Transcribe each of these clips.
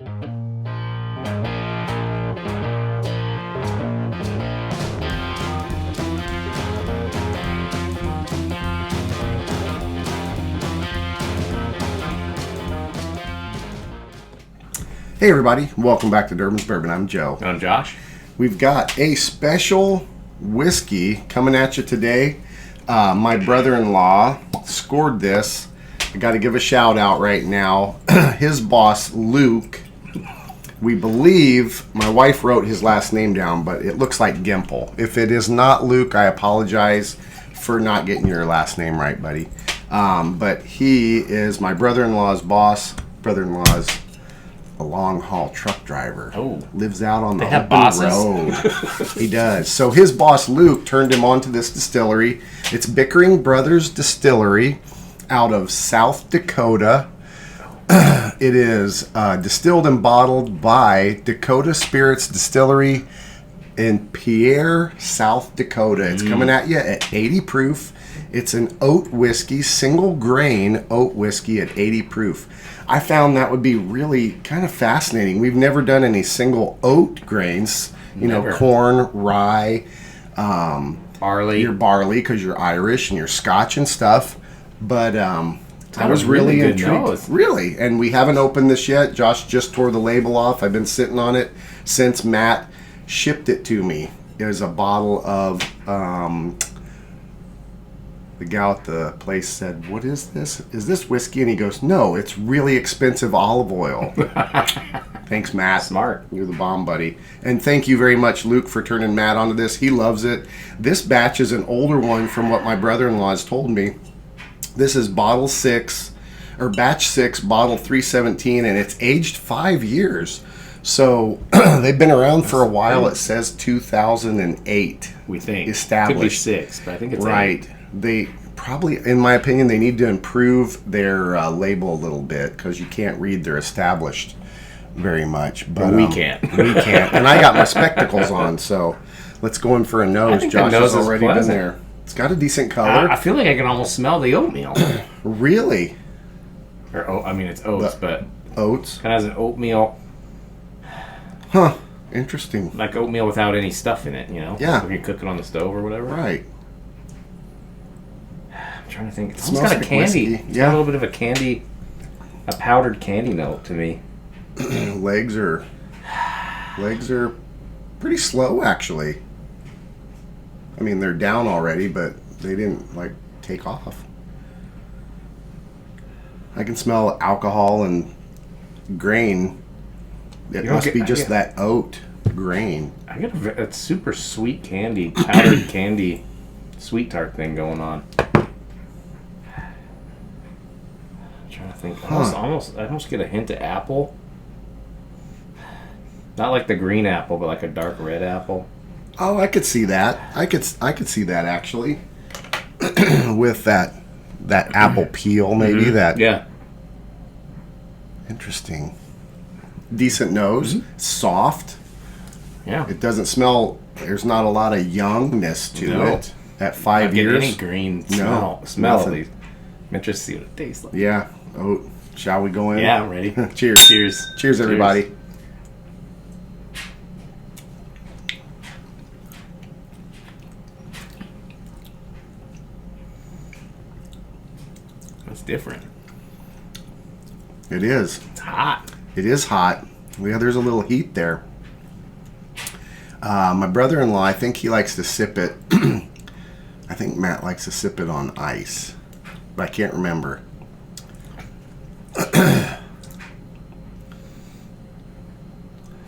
Hey everybody, welcome back to Durbin's Bourbon. I'm Joe. I'm Josh. We've got a special whiskey coming at you today. My brother-in-law scored this. I got to give a shout out right now. His boss, Luke, we believe, my wife wrote his last name down, but it looks like Gimple. If it is not Luke, I apologize for not getting your last name right, buddy. But he is my brother-in-law's boss. Brother-in-law's a long-haul truck driver. Oh. Lives out on the have open bosses? road. He does. So his boss, Luke, turned him on to this distillery. It's Bickering Brothers Distillery out of South Dakota. It is distilled and bottled by Dakota Spirits Distillery in Pierre, South Dakota. It's coming at you at 80 proof. It's an oat whiskey, single grain oat whiskey at 80 proof. I found that would be really kind of fascinating. We've never done any single oat grains, know, corn, rye, Barley. Your barley because you're Irish and you're Scotch and stuff. But I was really really good intrigued. nose. Really, and we haven't opened this yet. Josh just tore the label off. I've been sitting on it since Matt shipped it to me. It was a bottle of. The gal at the place said, "What is this? Is this whiskey?" And he goes, "No, it's really expensive olive oil." Thanks, Matt. Smart. You're the bomb, buddy. And thank you very much, Luke, for turning Matt onto this. He loves it. This batch is an older one from what my brother-in-law has told me. This is batch 6, bottle 317, and it's aged 5 years. So they've been around for a while. It says 2008. We think. Established. Could be 6, but I think it's right. 8. They probably, in my opinion, they need to improve their label a little bit because you can't read their established very much. But we can't. We can't. And I got my spectacles on, so let's go in for a nose. I think Josh the nose has is already been pleasant. there. It's got a decent color. I feel like I can almost smell the oatmeal. Really? It's oats, but Oats? kind of has an oatmeal, Huh. Interesting. like oatmeal without any stuff in it, Yeah. If you cook it on the stove or whatever. Right. I'm trying to think. It's Smells almost got a like candy. whiskey. It's Yeah. got a little bit of a powdered candy note to me. Legs are pretty slow, actually. I mean, they're down already, but they didn't take off. I can smell alcohol and grain. It must be just that oat grain. I get a super sweet candy, powdered candy, sweet tart thing going on. I'm trying to think. I almost get a hint of apple. Not like the green apple, but like a dark red apple. Oh, I could see that. I could see that actually. With that apple peel, maybe that. Yeah. Interesting. Decent nose, soft. Yeah. It doesn't smell. There's not a lot of youngness to it. At 5 years, Any green No, smell at nothing. least. I'm interested to see what it tastes like. Yeah. Oh, shall we go in? Yeah, I'm ready. Cheers. Cheers. Cheers, everybody. That's different. It is. It's hot. It is hot. Yeah, there's a little heat there. My brother-in-law, I think he likes to sip it. I think Matt likes to sip it on ice, but I can't remember. It's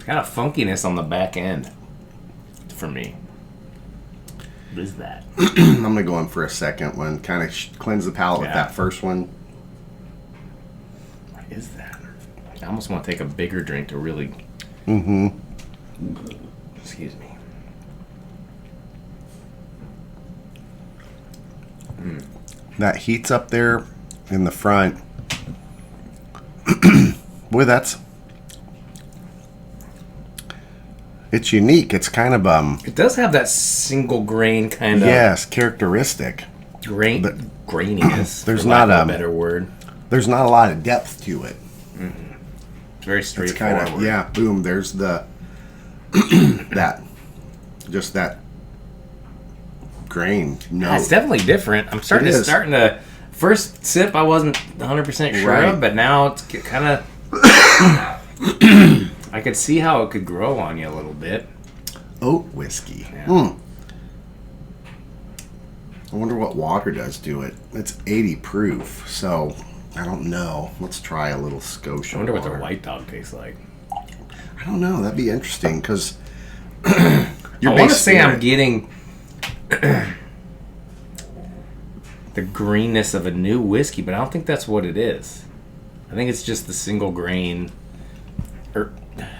got a funkiness on the back end for me. What is that? I'm going to go in for a second one. Kind of cleanse the palate with Yeah. that first one. What is that? I almost want to take a bigger drink to really... Excuse me. That heat's up there in the front. Boy, it's unique. It's kind of It does have that single grain kind of yes, characteristic. graininess. There's for lack not of a better word. There's not a lot of depth to it. It's very It's straightforward. kind of, yeah, boom, there's the, that grain. No, Yeah, it's definitely different. I'm starting to. First sip, I wasn't 100% sure Right. of, but now it's kind of. I could see how it could grow on you a little bit. oat whiskey. Yeah. I wonder what water does to it. It's 80 proof, so I don't know. Let's try a little Scotia. I wonder what water. their white dog tastes like. I don't know. That'd be interesting because I want to say I'm getting the greenness of a new whiskey, but I don't think that's what it is. I think it's just the single grain.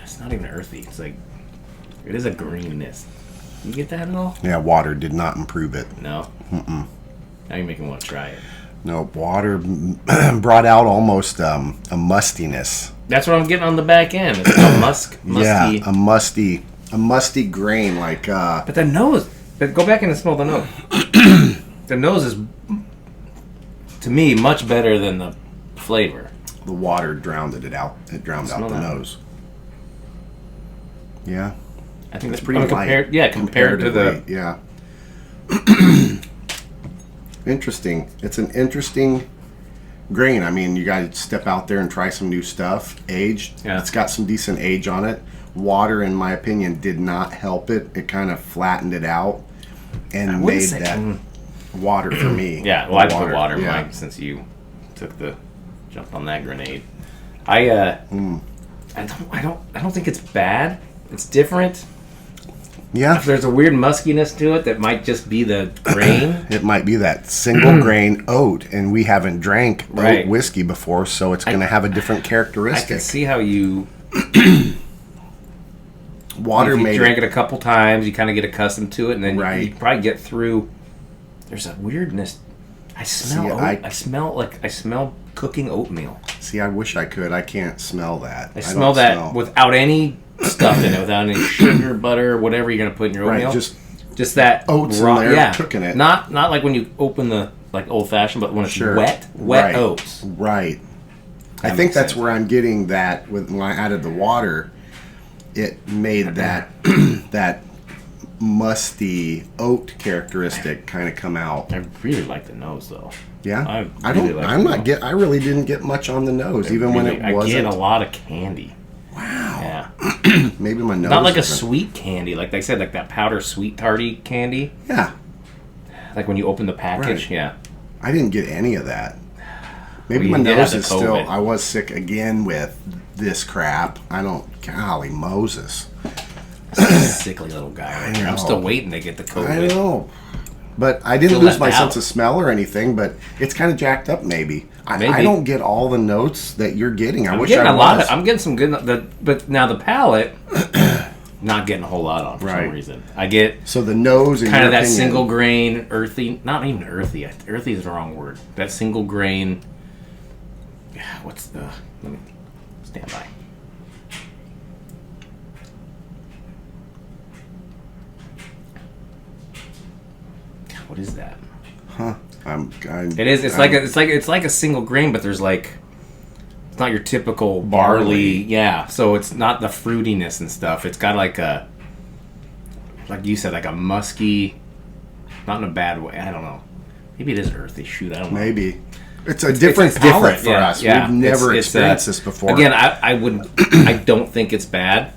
It's not even earthy. It's like it is a greenness. You get that at all? Yeah, water did not improve it. No. Now you're making me want to try it. No, water brought out almost a mustiness. That's what I'm getting on the back end. It's a musky. Yeah, a musty grain like. But the nose. But go back and smell the nose. The nose is, to me, much better than the flavor. The water drowned it out. It drowned out the nose. Yeah, I think it's that's pretty light. compared to the. Yeah. Interesting. It's an interesting grain. I mean, you got to step out there and try some new stuff. Aged. Yeah. It's got some decent age on it. Water, in my opinion, did not help it. It kind of flattened it out and made that water for me. Yeah, well, I put water, yeah. Mike, since you took the jump on that grenade. I don't think it's bad. It's different. Yeah. If there's a weird muskiness to it that might just be the grain. It might be that single grain oat, and we haven't drank oat whiskey before, so it's going to have a different I characteristic. can see how you Water if you made drank it a couple times, you kind of get accustomed to it, and then you probably get through. There's a weirdness. I smell. I smell cooking oatmeal. See, I wish I could. I can't smell that. I smell that without any stuff in it, without any sugar, butter, whatever you're gonna put in your oatmeal. Right, just that oats raw, in there cooking it. Not like when you open the like old fashioned, but when it's wet oats. Right. I think that's where I'm getting that with when I added the water. It made that that musty oat characteristic kind of come out. I really like the nose though. Yeah, I really didn't get much on the nose, when it wasn't. I get a lot of candy. Wow. Yeah. Maybe my nose. Not like a sweet candy, like they said, like that powder sweet tarty candy. Yeah. Like when you open the package. Right. Yeah. I didn't get any of that. Maybe my nose is still. I was sick again with this crap. Golly Moses. Sickly little guy. Right here. I'm still waiting to get the COVID. I know. But I didn't lose my sense of smell or anything, but it's kind of jacked up maybe. I don't get all the notes that you're getting. I wish I was. I'm getting some good, but now the palate, not getting a whole lot on for some reason. I get so the nose and kind of that single grain, earthy, not even earthy. Earthy is the wrong word. That single grain, let me stand by. What is that? Huh? It is. It's like a single grain, but there's like it's not your typical barley. Yeah. So it's not the fruitiness and stuff. It's got like you said, like a musky, not in a bad way. I don't know. Maybe it is earthy. Shoot, I don't know. Maybe it's a different palate for us. Yeah. We've never experienced this before. Again, I don't think it's bad.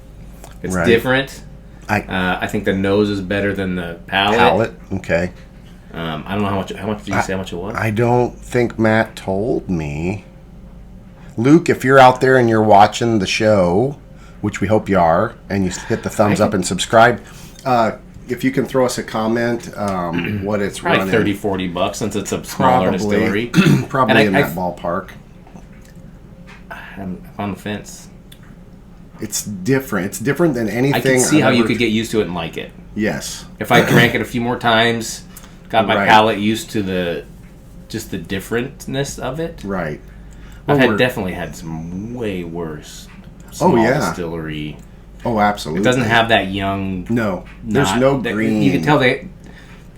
It's different. I think the nose is better than the palate. Okay. I don't know how much did you say how much it was? I don't think Matt told me. Luke, if you're out there and you're watching the show, which we hope you are, and you hit the thumbs up and subscribe, if you can throw us a comment, what it's probably running. $30-$40 since it's a smaller distillery. Probably in that ballpark. I'm on the fence. It's different. It's different than anything. I can see how you could get used to it and like it. Yes. If I drank it a few more times, got my palate used to the differentness of it. Right. I've definitely had some way worse small distillery. Oh, absolutely. It doesn't have that young. No. There's no green. You can tell they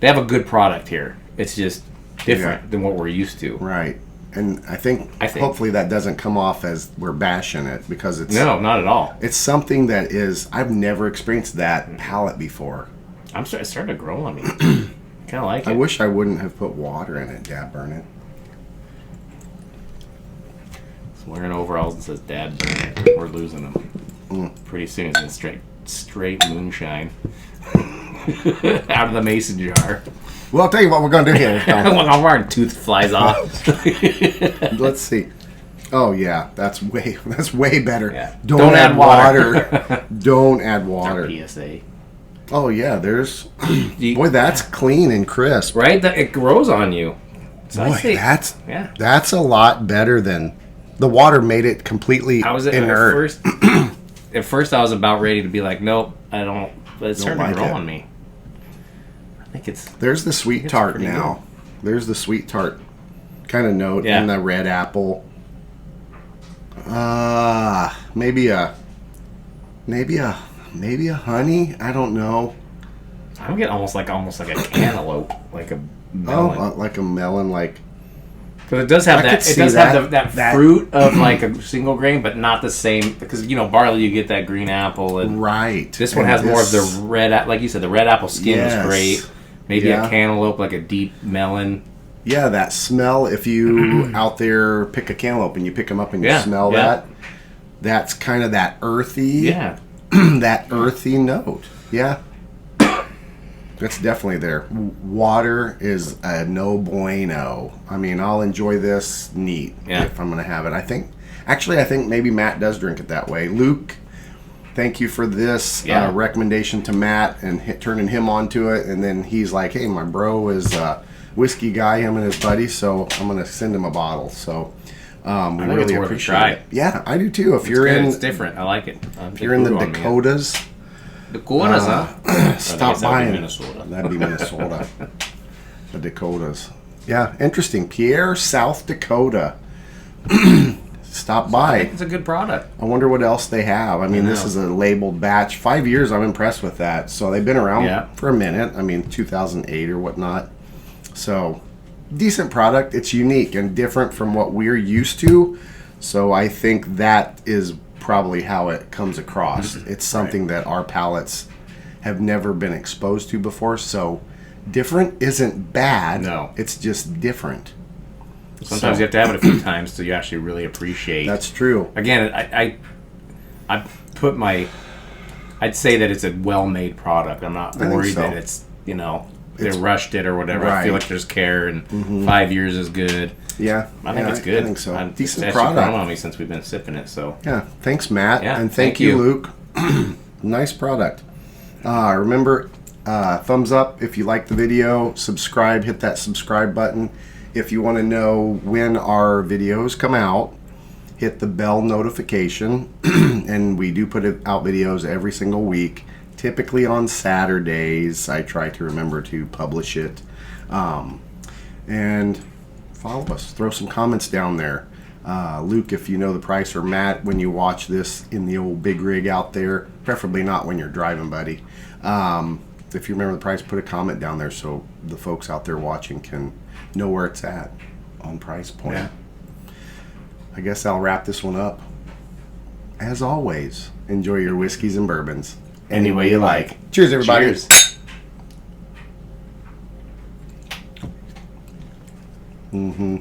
have a good product here. It's just different than what we're used to. Right. And I think hopefully that doesn't come off as we're bashing it, because it's no, not at all. It's something that is, I've never experienced that palate before. It's starting to grow on me. Kind of like it. I wish I wouldn't have put water in it. Dad, burn it. It's wearing overalls and says Dad burn it. We're losing them. Pretty soon it's straight moonshine out of the mason jar. Well, I'll tell you what we're going to do here. Our tooth flies off. Let's see. Oh yeah, that's way better. Yeah. Don't add water. Don't add water. Our PSA. Oh yeah, there's boy, that's clean and crisp. Right? It grows on you. So Boy, that's a lot better than the water made it completely inert. At first I was about ready to be like, nope, I don't. But it's starting to grow on me. I think there's the sweet tart now. Good. There's the sweet tart kind of note in the red apple. Maybe a honey. I don't know. I'm getting almost like a cantaloupe, like a melon. Oh, like a melon, like. Because it does have that. It does have that fruit of like a single grain, but not the same. Because barley, you get that green apple, and right. This one has more of the red, like you said, the red apple skin is great. Maybe a cantaloupe, like a deep melon. Yeah, that smell. If you out there pick a cantaloupe and you pick them up and you smell that, that's kind of that earthy. Yeah. That earthy note. Yeah. That's definitely there. Water is a no bueno. I mean, I'll enjoy this neat if I'm going to have it. I think maybe Matt does drink it that way. Luke, thank you for this recommendation to Matt and turning him onto it. And then he's like, hey, my bro is a whiskey guy, him and his buddy, so I'm going to send him a bottle. So we really appreciate it. Yeah, I do too. If it's different. I like it. If you're in the Dakotas... Dakotas, stop by. Minnesota. That'd be Minnesota. The Dakotas. Yeah, interesting. Pierre, South Dakota. Stop by. I think it's a good product. I wonder what else they have. I mean, this is a labeled batch. 5 years, I'm impressed with that. So they've been around for a minute. I mean, 2008 or whatnot. So, decent product. It's unique and different from what we're used to. So I think that is probably how it comes across. It's something that our palates have never been exposed to before. So different isn't bad. No. It's just different. Sometimes you have to have it a few times so you actually really appreciate. That's true. Again, I put I'd say that it's a well-made product. I'm not worried that it's, they rushed it or whatever. Right. I feel like there's care, and 5 years is good. Yeah, I think it's good. I think so. Decent it's product. Grown on me since we've been sipping it. So yeah, thanks Matt, and thank you Luke. Nice product. Remember, thumbs up if you like the video. Subscribe. Hit that subscribe button. If you want to know when our videos come out, hit the bell notification. And we do put out videos every single week. Typically on Saturdays. I try to remember to publish it. And follow us. Throw some comments down there. Luke, if you know the price, or Matt, when you watch this in the old big rig out there, preferably not when you're driving, buddy. If you remember the price, put a comment down there so the folks out there watching can know where it's at on price point. Yeah. I guess I'll wrap this one up. As always, enjoy your whiskeys and bourbons any way you like. Cheers, everybody. Cheers. Mm-hmm.